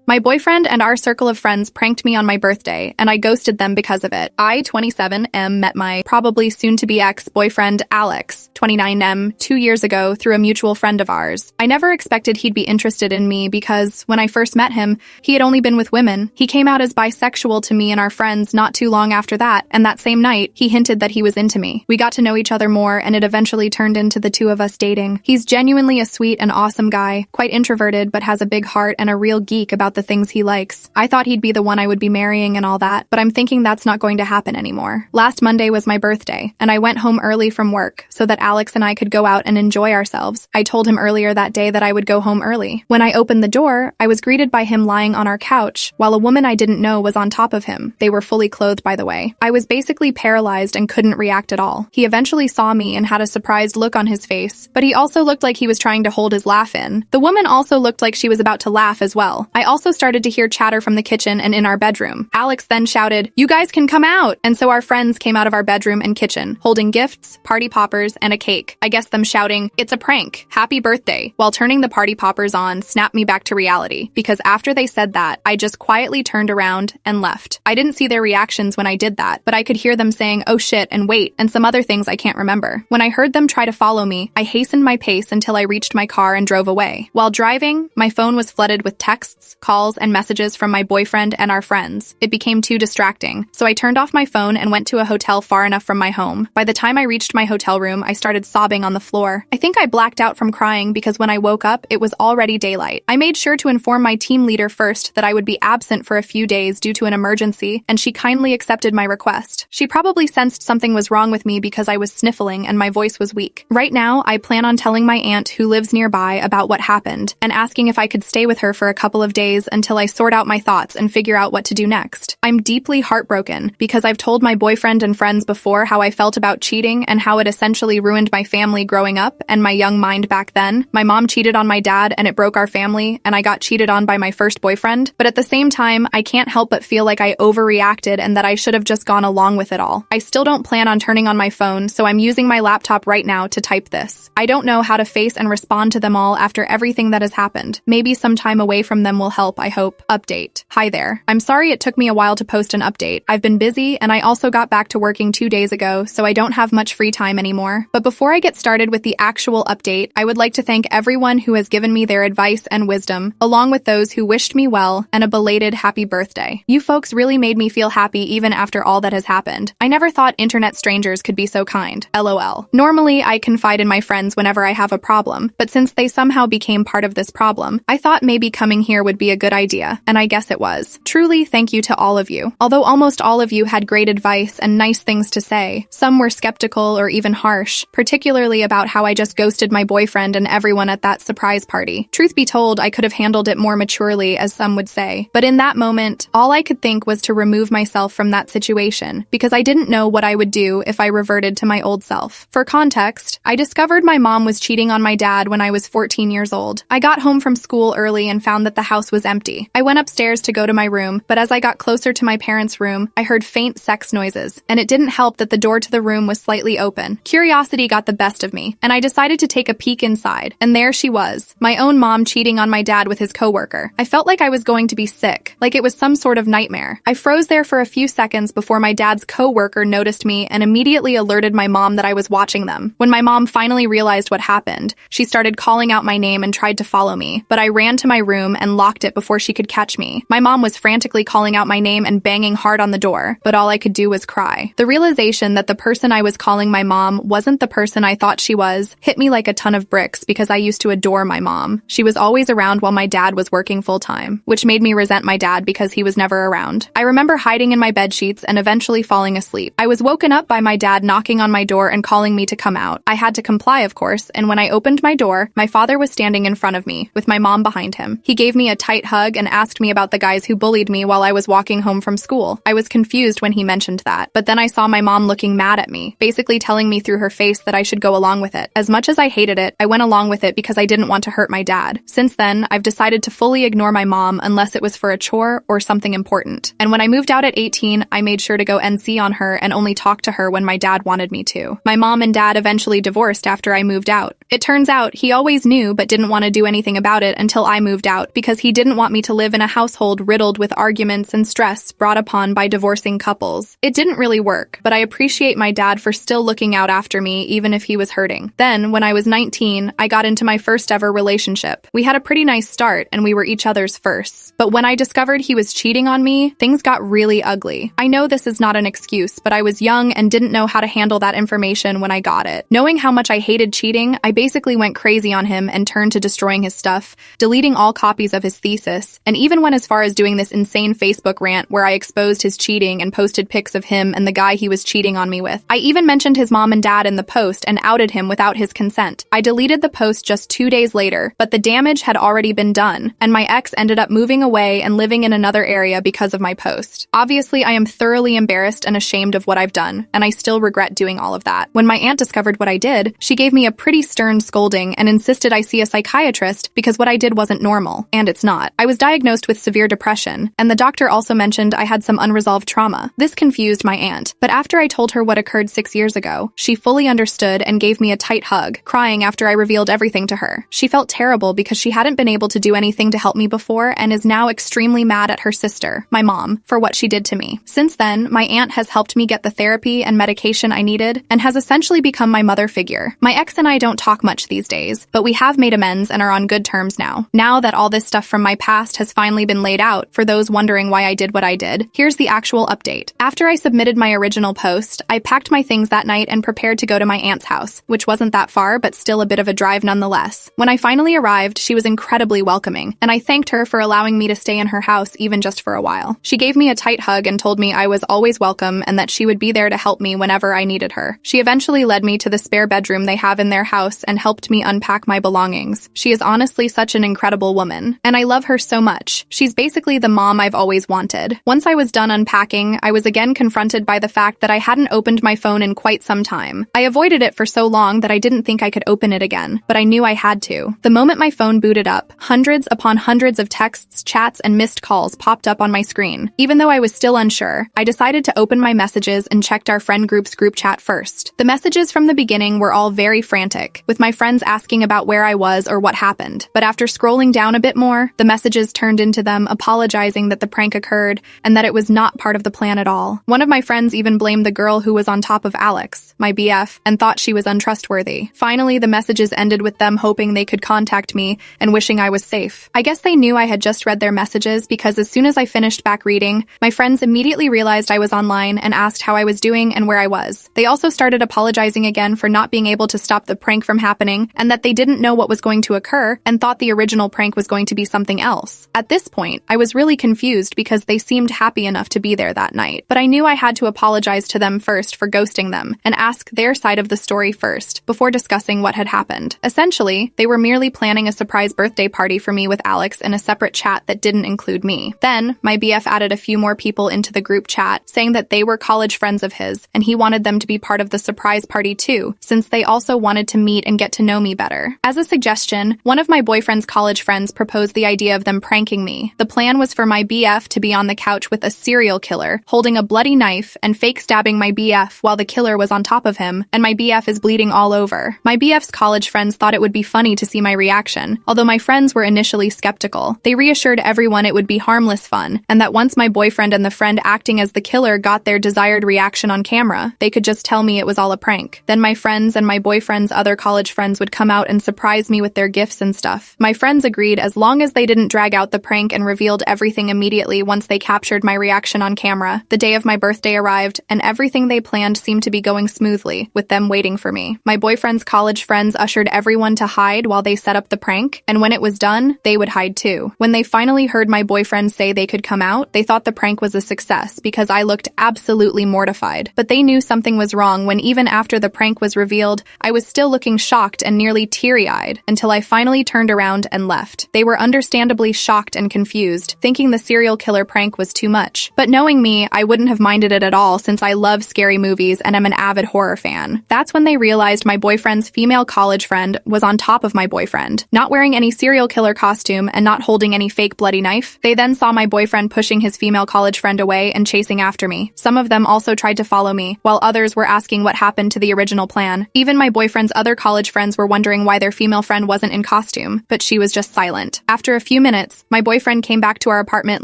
My boyfriend and our circle of friends pranked me on my birthday, and I ghosted them because of it. I, 27M, met my probably soon-to-be ex-boyfriend, Alex, 29M, 2 years ago through a mutual friend of ours. I never expected he'd be interested in me because, when I first met him, he had only been with women. He came out as bisexual to me and our friends not too long after that, and that same night, he hinted that he was into me. We got to know each other more, and it eventually turned into the two of us dating. He's genuinely a sweet and awesome guy, quite introverted but has a big heart and a real geek about the things he likes. I thought he'd be the one I would be marrying and all that, but I'm thinking that's not going to happen anymore. Last Monday was my birthday, and I went home early from work so that Alex and I could go out and enjoy ourselves. I told him earlier that day that I would go home early. When I opened the door, I was greeted by him lying on our couch, while a woman I didn't know was on top of him. They were fully clothed, by the way. I was basically paralyzed and couldn't react at all. He eventually saw me and had a surprised look on his face, but he also looked like he was trying to hold his laugh in. The woman also looked like she was about to laugh as well. I also started to hear chatter from the kitchen and in our bedroom. Alex then shouted, "You guys can come out!" And so our friends came out of our bedroom and kitchen, holding gifts, party poppers, and a cake. I guess them shouting, "It's a prank! Happy birthday!" while turning the party poppers on snapped me back to reality, because after they said that, I just quietly turned around and left. I didn't see their reactions when I did that, but I could hear them saying, "Oh shit," and "wait," and some other things I can't remember. When I heard them try to follow me, I hastened my pace until I reached my car and drove away. While driving, my phone was flooded with texts, calls, and messages from my boyfriend and our friends. It became too distracting, so I turned off my phone and went to a hotel far enough from my home. By the time I reached my hotel room, I started sobbing on the floor. I think I blacked out from crying because when I woke up, it was already daylight. I made sure to inform my team leader first that I would be absent for a few days due to an emergency, and she kindly accepted my request. She probably sensed something was wrong with me because I was sniffling and my voice was weak. Right now, I plan on telling my aunt who lives nearby about what happened and asking if I could stay with her for a couple of days until I sort out my thoughts and figure out what to do next. I'm deeply heartbroken because I've told my boyfriend and friends before how I felt about cheating and how it essentially ruined my family growing up and my young mind back then. My mom cheated on my dad and it broke our family, and I got cheated on by my first boyfriend. But at the same time, I can't help but feel like I overreacted and that I should have just gone along with it all. I still don't plan on turning on my phone, so I'm using my laptop right now to type this. I don't know how to face and respond to them all after everything that has happened. Maybe some time away from them will help, I hope. Update. Hi there. I'm sorry it took me a while to post an update. I've been busy, and I also got back to working 2 days ago, so I don't have much free time anymore. But before I get started with the actual update, I would like to thank everyone who has given me their advice and wisdom, along with those who wished me well and a belated happy birthday. You folks really made me feel happy even after all that has happened. I never thought internet strangers could be so kind. LOL. Normally, I confide in my friends whenever I have a problem, but since they somehow became part of this problem, I thought maybe coming here would be a good idea, and I guess it was. Truly, thank you to all of you. Although almost all of you had great advice and nice things to say, some were skeptical or even harsh, particularly about how I just ghosted my boyfriend and everyone at that surprise party. Truth be told, I could have handled it more maturely, as some would say. But in that moment, all I could think was to remove myself from that situation, because I didn't know what I would do if I reverted to my old self. For context, I discovered my mom was cheating on my dad when I was 14 years old. I got home from school early and found that the house was empty. I went upstairs to go to my room, but as I got closer to my parents' room, I heard faint sex noises, and it didn't help that the door to the room was slightly open. Curiosity got the best of me, and I decided to take a peek inside, and there she was, my own mom cheating on my dad with his coworker. I felt like I was going to be sick, like it was some sort of nightmare. I froze there for a few seconds before my dad's coworker noticed me and immediately alerted my mom that I was watching them. When my mom finally realized what happened, she started calling out my name and tried to follow me, but I ran to my room and locked it before she could catch me. My mom was frantically calling out my name and banging hard on the door, but all I could do was cry. The realization that the person I was calling my mom wasn't the person I thought she was hit me like a ton of bricks because I used to adore my mom. She was always around while my dad was working full-time, which made me resent my dad because he was never around. I remember hiding in my bedsheets and eventually falling asleep. I was woken up by my dad knocking on my door and calling me to come out. I had to comply, of course, and when I opened my door, my father was standing in front of me, with my mom behind him. He gave me a tight hug and asked me about the guys who bullied me while I was walking home from school. I was confused when he mentioned that, but then I saw my mom looking mad at me, basically telling me through her face that I should go along with it. As much as I hated it, I went along with it because I didn't want to hurt my dad. Since then, I've decided to fully ignore my mom unless it was for a chore or something important. And when I moved out at 18, I made sure to go NC on her and only talk to her when my dad wanted me to. My mom and dad eventually divorced after I moved out. It turns out he always knew but didn't want to do anything about it until I moved out because he didn't want me to live in a household riddled with arguments and stress brought upon by divorcing couples. It didn't really work, but I appreciate my dad for still looking out after me even if he was hurting. Then, when I was 19, I got into my first ever relationship. We had a pretty nice start and we were each other's firsts. But when I discovered he was cheating on me, things got really ugly. I know this is not an excuse, but I was young and didn't know how to handle that information when I got it. Knowing how much I hated cheating, I basically went crazy on him and turned to destroying his stuff, deleting all copies of his thesis, and even went as far as doing this insane Facebook rant where I exposed his cheating and posted pics of him and the guy he was cheating on me with. I even mentioned his mom and dad in the post and outed him without his consent. I deleted the post just 2 days later, but the damage had already been done, and my ex ended up moving away and living in another area because of my post. Obviously, I am thoroughly embarrassed and ashamed of what I've done, and I still regret doing all of that. When my aunt discovered what I did, she gave me a pretty stern scolding and insisted I see a psychiatrist because what I did wasn't normal, and it's not. I was diagnosed with severe depression, and the doctor also mentioned I had some unresolved trauma. This confused my aunt, but after I told her what occurred 6 years ago, she fully understood and gave me a tight hug, crying after I revealed everything to her. She felt terrible because she hadn't been able to do anything to help me before and is now extremely mad at her sister, my mom, for what she did to me. Since then, my aunt has helped me get the therapy and medication I needed and has essentially become my mother figure. My ex and I don't talk much these days, but we have made amends and are on good terms now. Now that all this stuff from my past has finally been laid out, for those wondering why I did what I did, here's the actual update. After I submitted my original post, I packed my things that night and prepared to go to my aunt's house, which wasn't that far, but still a bit of a drive nonetheless. When I finally arrived, she was incredibly welcoming, and I thanked her for allowing me to stay in her house even just for a while. She gave me a tight hug and told me I was always welcome and that she would be there to help me whenever I needed her. She eventually led me to the spare bedroom they have in their house and helped me unpack my belongings. She is honestly such an incredible woman, and I love her so much. She's basically the mom I've always wanted. Once I was done unpacking, I was again confronted by the fact that I hadn't opened my phone in quite some time. I avoided it for so long that I didn't think I could open it again, but I knew I had to. The moment my phone booted up, hundreds upon hundreds of texts, chats, and missed calls popped up on my screen. Even though I was still unsure, I decided to open my messages and checked our friend group's group chat first. The messages from the beginning were all very frantic, with my friends asking about where I was or what happened. But after scrolling down a bit more, the messages turned into them apologizing that the prank occurred and that it was not part of the plan at all. One of my friends even blamed the girl who was on top of Alex, my BF, and thought she was untrustworthy. Finally, the messages ended with them hoping they could contact me and wishing I was safe. I guess they knew I had just read their messages because as soon as I finished back reading, my friends immediately realized I was online and asked how I was doing and where I was. They also started apologizing again for not being able to stop the prank from happening and that they didn't know what was going to occur and thought the original prank was going to be something else. At this point, I was really confused because they seemed happy enough to be there that night, but I knew I had to apologize to them first for ghosting them and ask their side of the story first before discussing what had happened. Essentially, they were merely planning a surprise birthday party for me with Alex in a separate chat that didn't include me. Then, my BF added a few more people into the group chat, saying that they were college friends of his, and he wanted them to be part of the surprise party too, since they also wanted to meet and get to know me better. As a suggestion, one of my boyfriend's college friends proposed the idea of them pranking me. The plan was for my BF to be on the couch with a serial killer, holding a bloody knife and fake stabbing my BF while the killer was on top of him, and my BF is bleeding all over. My BF's college friends thought it would be funny to see my reaction, although my friends were initially skeptical. They reassured everyone it would be harmless fun, and that once my boyfriend and the friend acting as the killer got their desired reaction on camera, they could just tell me it was all a prank. Then my friends and my boyfriend's other college friends would come out and surprise me with their gifts and stuff. My friends agreed as long as they didn't drag out the prank and revealed everything immediately once they captured my reaction on camera. The day of my birthday arrived, and everything they planned seemed to be going smoothly, with them waiting for me. My boyfriend's college friends ushered everyone to hide while they set up the prank, and when it was done, they would hide too. When they finally heard my boyfriend say they could come out, they thought the prank was a success because I looked absolutely mortified. But they knew something was wrong when even after the prank was revealed, I was still looking shocked and nearly teary-eyed until I finally turned around and left. They were understandably shocked and confused, thinking the serial killer prank was too much. But knowing me, I wouldn't have minded it at all since I love scary movies and am an avid horror fan. That's when they realized my boyfriend's female college friend was on top of my boyfriend, not wearing any serial killer costume and not holding any fake bloody knife. They then saw my boyfriend pushing his female college friend away and chasing after me. Some of them also tried to follow me, while others were asking what happened to the original plan. Even my boyfriend's other college college friends were wondering why their female friend wasn't in costume, but she was just silent. After a few minutes, my boyfriend came back to our apartment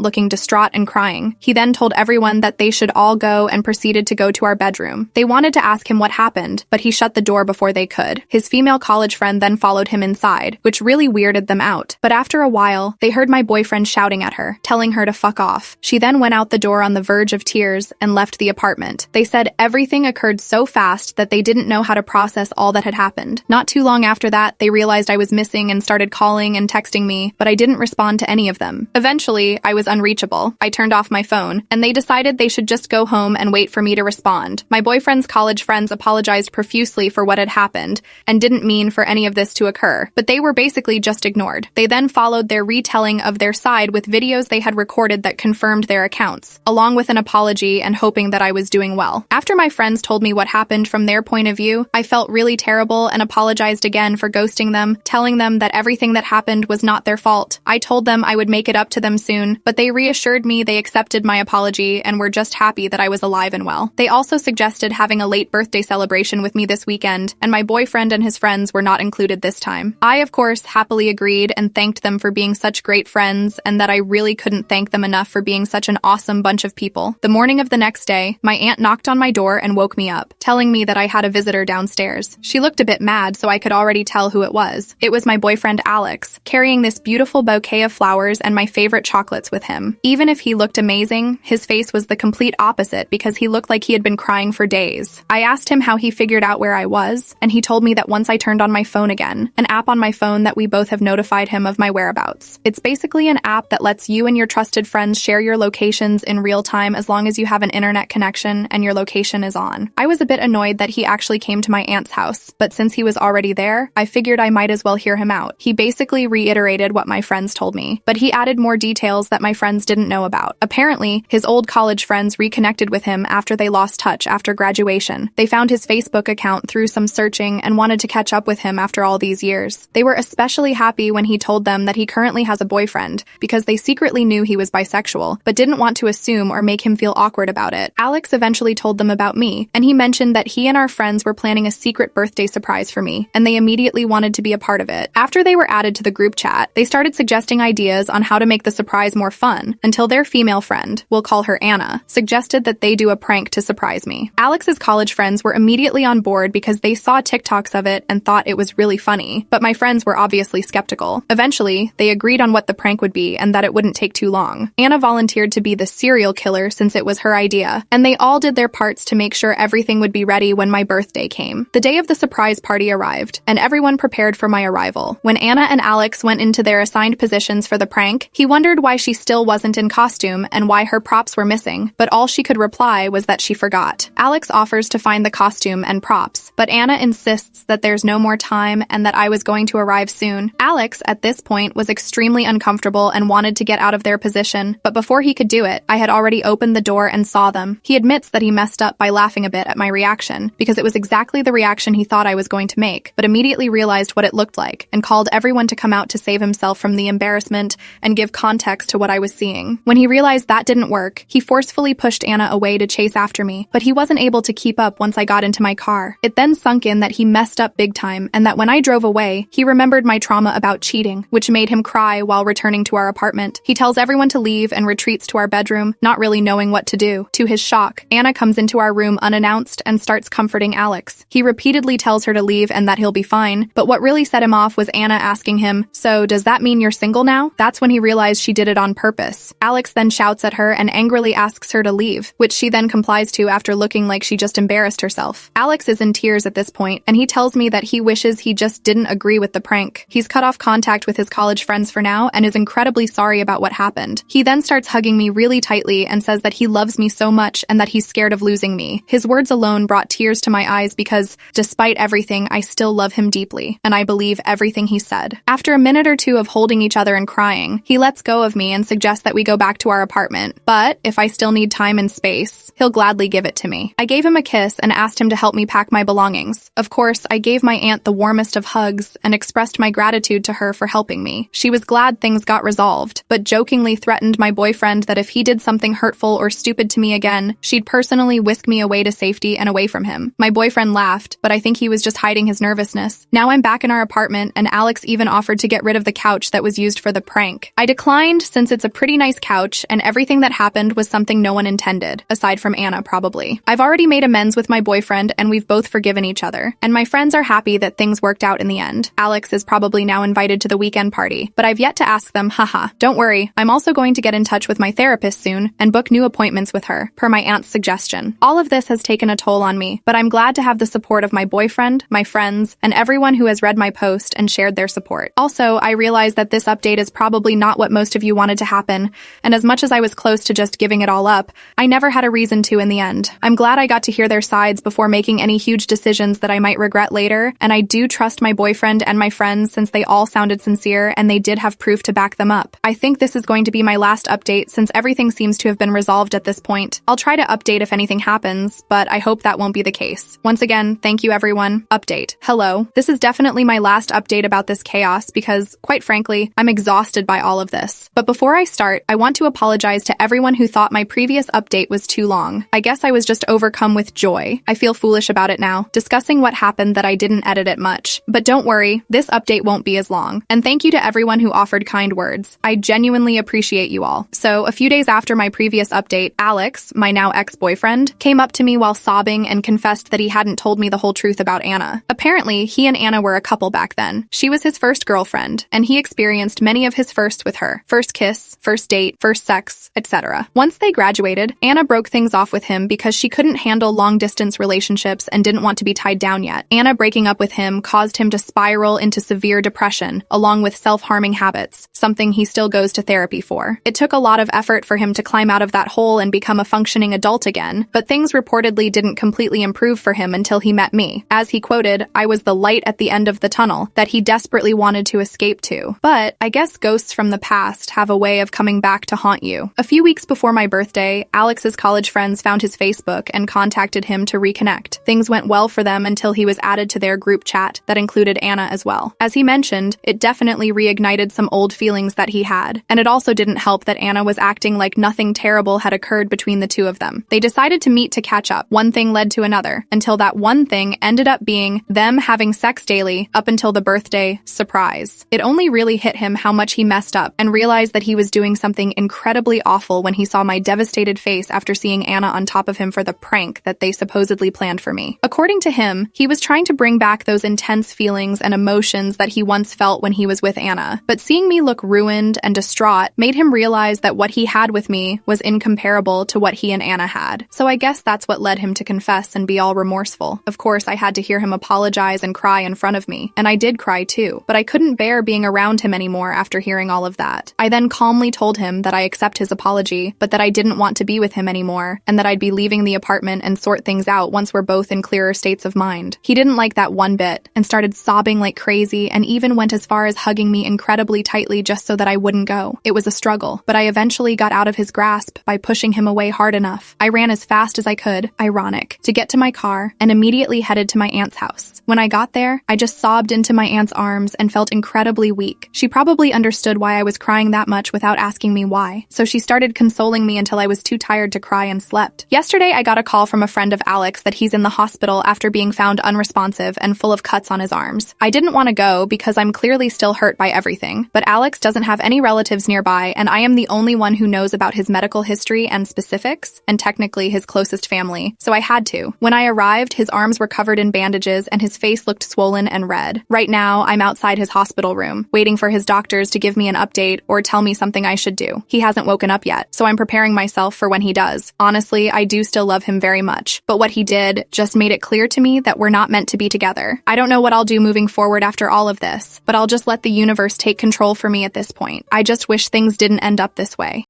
looking distraught and crying. He then told everyone that they should all go and proceeded to go to our bedroom. They wanted to ask him what happened, but he shut the door before they could. His female college friend then followed him inside, which really weirded them out. But after a while, they heard my boyfriend shouting at her, telling her to fuck off. She then went out the door on the verge of tears and left the apartment. They said everything occurred so fast that they didn't know how to process all that had happened. Not too long after that, they realized I was missing and started calling and texting me, but I didn't respond to any of them. Eventually, I was unreachable. I turned off my phone, and they decided they should just go home and wait for me to respond. My boyfriend's college friends apologized profusely for what had happened and didn't mean for any of this to occur, but they were basically just ignored. They then followed their retelling of their side with videos they had recorded that confirmed their accounts, along with an apology and hoping that I was doing well. After my friends told me what happened from their point of view, I felt really terrible and apologized again for ghosting them, telling them that everything that happened was not their fault. I told them I would make it up to them soon, but they reassured me they accepted my apology and were just happy that I was alive and well. They also suggested having a late birthday celebration with me this weekend, and my boyfriend and his friends were not included this time. I, of course, happily agreed and thanked them for being such great friends and that I really couldn't thank them enough for being such an awesome bunch of people. The morning of the next day, my aunt knocked on my door and woke me up, telling me that I had a visitor downstairs. She looked a bit mad, so I could already tell who it was. It was my boyfriend Alex, carrying this beautiful bouquet of flowers and my favorite chocolates with him. Even if he looked amazing, his face was the complete opposite because he looked like he had been crying for days. I asked him how he figured out where I was, and he told me that once I turned on my phone again, an app on my phone that we both have notified him of my whereabouts. It's basically an app that lets you and your trusted friends share your locations in real time as long as you have an internet connection and your location is on. I was a bit annoyed that he actually came to my aunt's house, but since he was already there, I figured I might as well hear him out. He basically reiterated what my friends told me, but he added more details that my friends didn't know about. Apparently, his old college friends reconnected with him after they lost touch after graduation. They found his Facebook account through some searching and wanted to catch up with him after all these years. They were especially happy when he told them that he currently has a boyfriend because they secretly knew he was bisexual, but didn't want to assume or make him feel awkward about it. Alex eventually told them about me, and he mentioned that he and our friends were planning a secret birthday surprise for me, and they immediately wanted to be a part of it. After they were added to the group chat, they started suggesting ideas on how to make the surprise more fun, until their female friend, we'll call her Anna, suggested that they do a prank to surprise me. Alex's college friends were immediately on board because they saw TikToks of it and thought it was really funny, but my friends were obviously skeptical. Eventually, they agreed on what the prank would be and that it wouldn't take too long. Anna volunteered to be the serial killer since it was her idea, and they all did their parts to make sure everything would be ready when my birthday came. The day of the surprise party arrived, and everyone prepared for my arrival. When Anna and Alex went into their assigned positions for the prank, he wondered why she still wasn't in costume and why her props were missing, but all she could reply was that she forgot. Alex offers to find the costume and props, but Anna insists that there's no more time and that I was going to arrive soon. Alex, at this point, was extremely uncomfortable and wanted to get out of their position, but before he could do it, I had already opened the door and saw them. He admits that he messed up by laughing a bit at my reaction, because it was exactly the reaction he thought I was going to make, but immediately realized what it looked like and called everyone to come out to save himself from the embarrassment and give context to what I was seeing. When he realized that didn't work, he forcefully pushed Anna away to chase after me, but he wasn't able to keep up once I got into my car. It then sunk in that he messed up big time and that when I drove away, he remembered my trauma about cheating, which made him cry while returning to our apartment. He tells everyone to leave and retreats to our bedroom, not really knowing what to do. To his shock, Anna comes into our room unannounced and starts comforting Alex. He repeatedly tells her to leave and that he'll be fine, but what really set him off was Anna asking him, "So, does that mean you're single now?" That's when he realized she did it on purpose. Alex then shouts at her and angrily asks her to leave, which she then complies to after looking like she just embarrassed herself. Alex is in tears at this point, and he tells me that he wishes he just didn't agree with the prank. He's cut off contact with his college friends for now and is incredibly sorry about what happened. He then starts hugging me really tightly and says that he loves me so much and that he's scared of losing me. His words alone brought tears to my eyes because, despite everything, I still love him deeply, and I believe everything he said. After a minute or two of holding each other and crying, he lets go of me and suggests that we go back to our apartment, but if I still need time and space, he'll gladly give it to me. I gave him a kiss and asked him to help me pack my belongings belongings. Of course, I gave my aunt the warmest of hugs and expressed my gratitude to her for helping me. She was glad things got resolved, but jokingly threatened my boyfriend that if he did something hurtful or stupid to me again, she'd personally whisk me away to safety and away from him. My boyfriend laughed, but I think he was just hiding his nervousness. Now I'm back in our apartment, and Alex even offered to get rid of the couch that was used for the prank. I declined since it's a pretty nice couch, and everything that happened was something no one intended, aside from Anna probably. I've already made amends with my boyfriend, and we've both forgiven each other, and my friends are happy that things worked out in the end. Alex is probably now invited to the weekend party, but I've yet to ask them, haha. Don't worry, I'm also going to get in touch with my therapist soon and book new appointments with her, per my aunt's suggestion. All of this has taken a toll on me, but I'm glad to have the support of my boyfriend, my friends, and everyone who has read my post and shared their support. Also, I realize that this update is probably not what most of you wanted to happen, and as much as I was close to just giving it all up, I never had a reason to in the end. I'm glad I got to hear their sides before making any huge decisions that I might regret later, and I do trust my boyfriend and my friends since they all sounded sincere and they did have proof to back them up. I think this is going to be my last update since everything seems to have been resolved at this point. I'll try to update if anything happens, but I hope that won't be the case. Once again, thank you everyone. Update. Hello. This is definitely my last update about this chaos because, quite frankly, I'm exhausted by all of this. But before I start, I want to apologize to everyone who thought my previous update was too long. I guess I was just overcome with joy. I feel foolish about it now, discussing what happened that I didn't edit it much. But don't worry, this update won't be as long. And thank you to everyone who offered kind words. I genuinely appreciate you all. So, a few days after my previous update, Alex, my now ex-boyfriend, came up to me while sobbing and confessed that he hadn't told me the whole truth about Anna. Apparently, he and Anna were a couple back then. She was his first girlfriend, and he experienced many of his firsts with her. First kiss, first date, first sex, etc. Once they graduated, Anna broke things off with him because she couldn't handle long-distance relationships and didn't want to be tied down yet. Anna breaking up with him caused him to spiral into severe depression, along with self-harming habits, something he still goes to therapy for. It took a lot of effort for him to climb out of that hole and become a functioning adult again, but things reportedly didn't completely improve for him until he met me. As he quoted, I was the light at the end of the tunnel that he desperately wanted to escape to. But I guess ghosts from the past have a way of coming back to haunt you. A few weeks before my birthday, Alex's college friends found his Facebook and contacted him to reconnect. Things went well for them until he was added to their group chat that included Anna as well. As he mentioned, it definitely reignited some old feelings that he had, and it also didn't help that Anna was acting like nothing terrible had occurred between the two of them. They decided to meet to catch up. One thing led to another, until that one thing ended up being them having sex daily up until the birthday surprise. It only really hit him how much he messed up and realized that he was doing something incredibly awful when he saw my devastated face after seeing Anna on top of him for the prank that they supposedly planned for me. According to him, he was trying to bring back those intense feelings and emotions that he once felt when he was with Anna. But seeing me look ruined and distraught made him realize that what he had with me was incomparable to what he and Anna had. So I guess that's what led him to confess and be all remorseful. Of course, I had to hear him apologize and cry in front of me, and I did cry too, but I couldn't bear being around him anymore after hearing all of that. I then calmly told him that I accept his apology, but that I didn't want to be with him anymore, and that I'd be leaving the apartment and sort things out once we're both in clearer states of mind. He didn't like that one bit, and started sobbing like crazy, and even went as far as hugging me incredibly tightly just so that I wouldn't go. It was a struggle, but I eventually got out of his grasp by pushing him away hard enough. I ran as fast as I could, ironic, to get to my car, and immediately headed to my aunt's house. When I got there, I just sobbed into my aunt's arms and felt incredibly weak. She probably understood why I was crying that much without asking me why, so she started consoling me until I was too tired to cry and slept. Yesterday, I got a call from a friend of Alex that he's in the hospital after being found unresponsive and full of cuts on his arms. I didn't want to go because I'm clearly still hurt by everything, but Alex doesn't have any relatives nearby, and I am the only one who knows about his medical history and specifics, and technically his closest family, so I had to. When I arrived, his arms were covered in bandages and his face looked swollen and red. Right now, I'm outside his hospital room, waiting for his doctors to give me an update or tell me something I should do. He hasn't woken up yet, so I'm preparing myself for when he does. Honestly, I do still love him very much, but what he did just made it clear to me that we're not meant to be together. I don't know what I'll do moving forward after all of this, but I'll just let the universe take control for me at this point. I just wish things didn't end up this way.